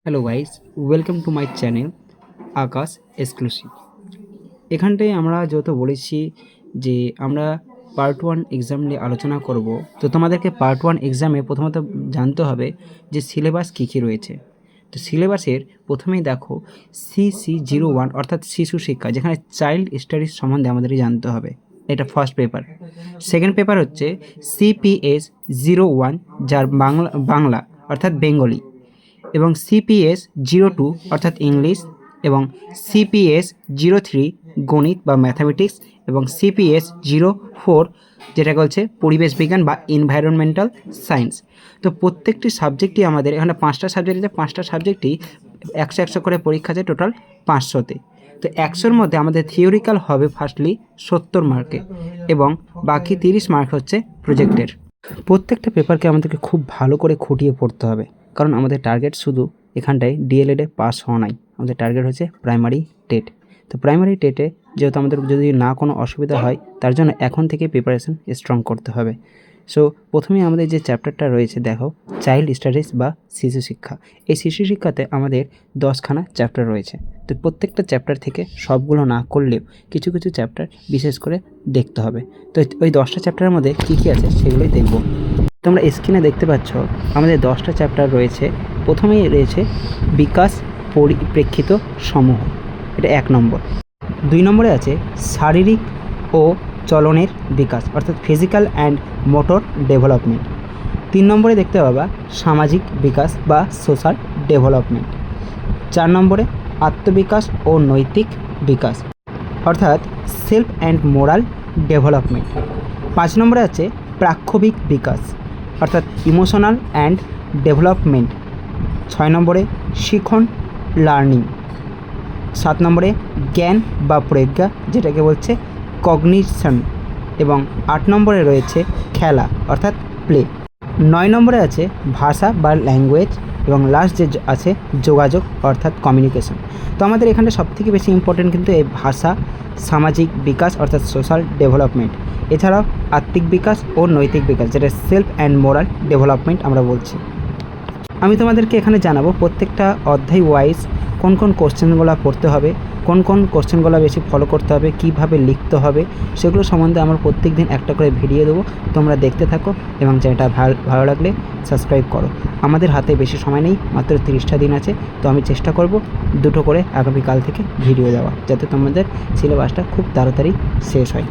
Hello guys, welcome to my channel Akash exclusive. এখানটায় আমরা যত বলেছি যে আমরা পার্ট 1 এক্সাম নিয়ে আলোচনা করব। তো তোমাদেরকে পার্ট 1 এক্সামে প্রথমত জানতে হবে যে সিলেবাস কী কী রয়েছে। তো সিলেবাসের প্রথমেই দেখো CC01 অর্থাৎ শিশু শিক্ষা, যেখানে চাইল্ড স্টাডিজ সম্বন্ধে আমাদের জানতে হবে। এটা ফার্স্ট পেপার। সেকেন্ড পেপার হচ্ছে CPS01, যার বাংলা অর্থাৎ বেঙ্গলি, এবং CPS02 অর্থাৎ ইংলিশ, এবং CPS03 গণিত বা ম্যাথামেটিক্স, এবং CPS04 যেটা বলছে পরিবেশ বিজ্ঞান বা এনভায়রনমেন্টাল সায়েন্স। তো প্রত্যেকটি সাবজেক্টই আমাদের এখানে 5টা সাবজেক্ট আছে, 5টা সাবজেক্টই 100 করে পরীক্ষা আছে, টোটাল 500তে। তো 100-র মধ্যে আমাদের থিওরিক্যাল হবে ফার্স্টলি 70 মার্কে, এবং বাকি 30 মার্ক হচ্ছে প্রজেক্টের। প্রত্যেকটা পেপারকে আমাদেরকে খুব ভালো করে খুঁটিয়ে পড়তে হবে, কারণ আমাদের টার্গেট শুধু এখানটায় ডিএলএডে পাস হওয়া নাই, আমাদের টার্গেট হচ্ছে প্রাইমারি টেট। তো প্রাইমারি টেটে যেহেতু আমাদের যদি না কোনো অসুবিধা হয়, তার জন্য এখন থেকে প্রিপারেশন স্ট্রং করতে হবে। সো প্রথমেই আমাদের যে চ্যাপ্টারটা রয়েছে দেখো, চাইল্ড স্টাডিজ বা শিশু শিক্ষা। এই শিশু শিক্ষাতে আমাদের 10খানা চ্যাপ্টার রয়েছে। তো প্রত্যেকটা চ্যাপ্টার থেকে সবগুলো না করলেও কিছু কিছু চ্যাপ্টার বিশেষ করে দেখতে হবে। তো ওই 10টা চ্যাপ্টারের মধ্যে কী কী আছে সেগুলোই দেখব। তোমরা স্ক্রিনে দেখতে পাচ্ছ আমাদের 10টা চ্যাপ্টার রয়েছে। প্রথমেই রয়েছে বিকাশ পরিপ্রেক্ষিত সমূহ, এটা 1 নম্বর। 2 নম্বরে আছে শারীরিক ও চলনের বিকাশ অর্থাৎ ফিজিক্যাল অ্যান্ড মোটর ডেভেলপমেন্ট। 3 নম্বরে দেখতে পাবা সামাজিক বিকাশ বা সোশ্যাল ডেভেলপমেন্ট। 4 নম্বরে আত্মবিকাশ ও নৈতিক বিকাশ অর্থাৎ সেলফ অ্যান্ড মোরাল ডেভেলপমেন্ট। 5 নম্বরে আছে প্রাক্ষবিক বিকাশ অর্থাৎ ইমোশনাল অ্যান্ড ডেভেলপমেন্ট। 6 নম্বরে শিখন লার্নিং। 7 নম্বরে জ্ঞান বা প্রজ্ঞা, যেটাকে বলছে কগনিশন, এবং 8 নম্বরে রয়েছে খেলা অর্থাৎ প্লে। 9 নম্বরে আছে ভাষা বা ল্যাঙ্গুয়েজ, এবং লাস্ট যে আছে যোগাযোগ অর্থাৎ কমিউনিকেশন। তো আমাদের এখানে সবথেকে বেশি ইম্পর্টেন্ট কিন্তু এই ভাষা, সামাজিক বিকাশ অর্থাৎ সোশ্যাল ডেভেলপমেন্ট, এছাড়াও আত্মিক বিকাশ ও নৈতিক বিকাশ, যেটা সেলফ অ্যান্ড মোরাল ডেভেলপমেন্ট আমরা বলছি। আমি তোমাদেরকে এখানে জানাবো প্রত্যেকটা অধ্যায় ওয়াইজ কোন কোন কোশ্চেনগুলো পড়তে হবে, কোন কোন কোশ্চেনগুলো বেশি ফলো করতে হবে, কিভাবে লিখতে হবে, সেগুলো সম্বন্ধে আমার প্রত্যেক দিন একটা করে ভিডিও দেবো। তোমরা দেখতে থাকো এবং চ্যানেলটা ভালো লাগলে সাবস্ক্রাইব করো। আমাদের হাতে বেশি সময় নেই, মাত্র 30টা দিন আছে। তো আমি চেষ্টা করব 2টো করে আগামীকাল থেকে ভিডিও দেওয়া, যাতে তোমাদের সিলেবাসটা খুব তাড়াতাড়ি শেষ হয়।